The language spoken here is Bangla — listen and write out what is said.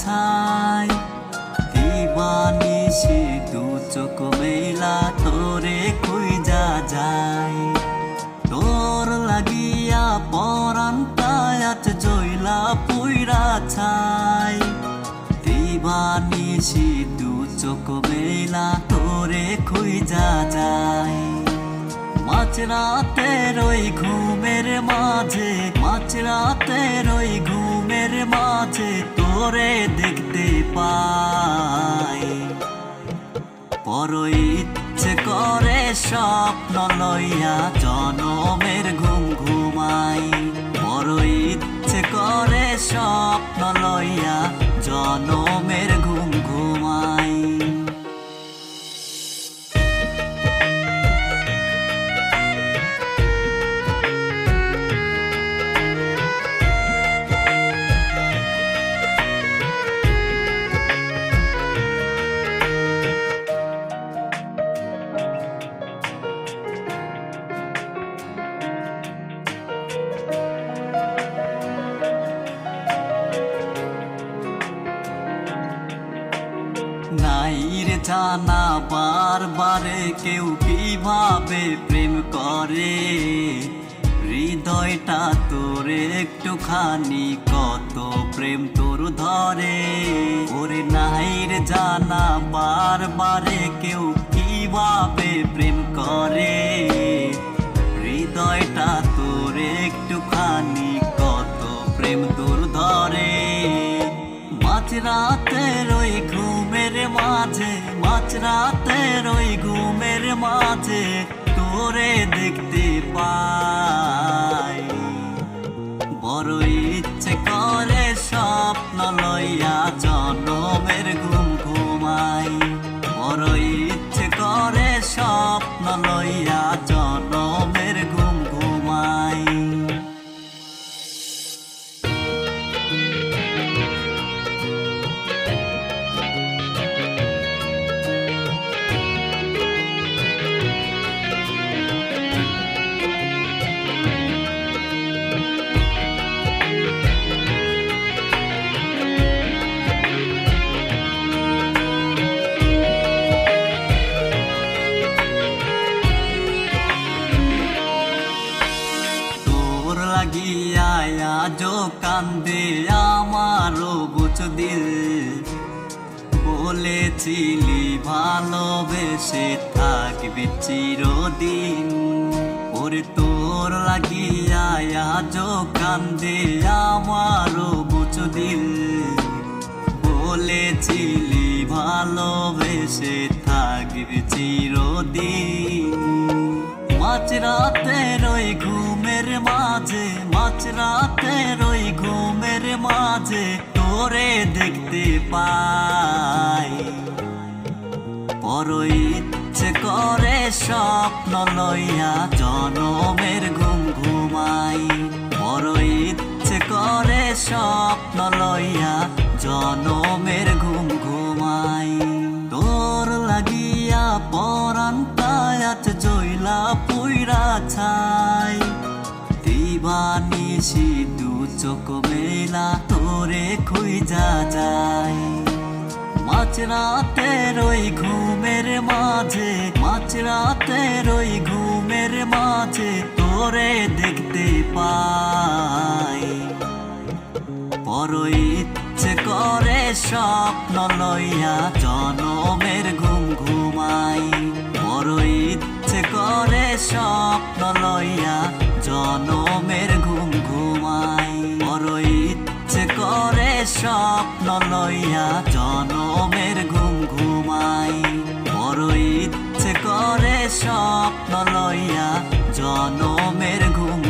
ছাই দিবানিশি দু চোখ মেলা তোরে খুঁজা যায় তোর লাগিয়া পরান্তায় আজ জইলা পুইরা ছাই দিবানিশি দু চোখ মেলা তোরে খুঁজা যায় মাঝরাতের ওই ঘুমের মাঝে মাঝরাতের ওই ঘুমের মাঝে তোরে দেখতে পাই বড় ইচ্ছে করে স্বপ্ন লইয়া জনমের ঘুম ঘুমাই বড় ইচ্ছে করে স্বপ্ন লইয়া জনমের ঘুম ঘুমাই নাইর জানা বারবারে কেউ কিভাবে প্রেম করে হৃদয়টা তোর একটুখানি কত প্রেম তোর ধরে ওরে নাইর জানা বারবারে কেউ কিভাবে প্রেম করে হৃদয়টা তোর একটুখানি কত প্রেম তোর ধরে মাঝরাতের ওই ঘুমের মাঝে মাঝরাতের ওই ঘুমের মাঝে তোরে দেখতে পাই বড় ইচ্ছে করে স্বপ্ন লইয়া জনমের ঘুম ঘুমাই বড় ইচ্ছে করে স্বপ্ন লইয়া জনমের ঘুম ঘুমাই লাগিয়া আজো কান্দে আমারও বুঝ দিল বলেছিলি ভালোবেসে থাকবে চিরদিন ওরে তোর লাগিয়া আজো কান্দে আমারও বুঝ দিল বলেছিলি ভালোবেসে থাকবে চিরদিন মাঝরাতের ওই ঘুমের মাঝে মাঝরাতের ওই ঘুমের মাঝে তোরে দেখতে পাই বড় ইচ্ছে করে স্বপ্ন লইয়া জনমের ঘুম ঘুমাই বড় ইচ্ছে করে স্বপ্ন লইয়া জনমের ঘুম ঘুমাই তোর লাগিয়া পরান্তায় আজ জইলা পুইরা ছাই দিবানিশি দু চোখ মেলা তোরে খুঁজা যায় মাঝরাতের ওই ঘুমের মাঝে মাঝরাতের ওই ঘুমের মাঝে তোরে দেখতে পাই বড় ইচ্ছে করে স্বপ্ন লইয়া জনমের ঘুম ঘুমাই বড় ইচ্ছে করে স্বপ্ন লইয়া জনমের ঘুম ঘুমাই বড় ইচ্ছে করে স্বপ্ন লইয়া জনমের ঘুম ঘুমাই বড় ইচ্ছে করে স্বপ্ন লইয়া জনমের ঘুম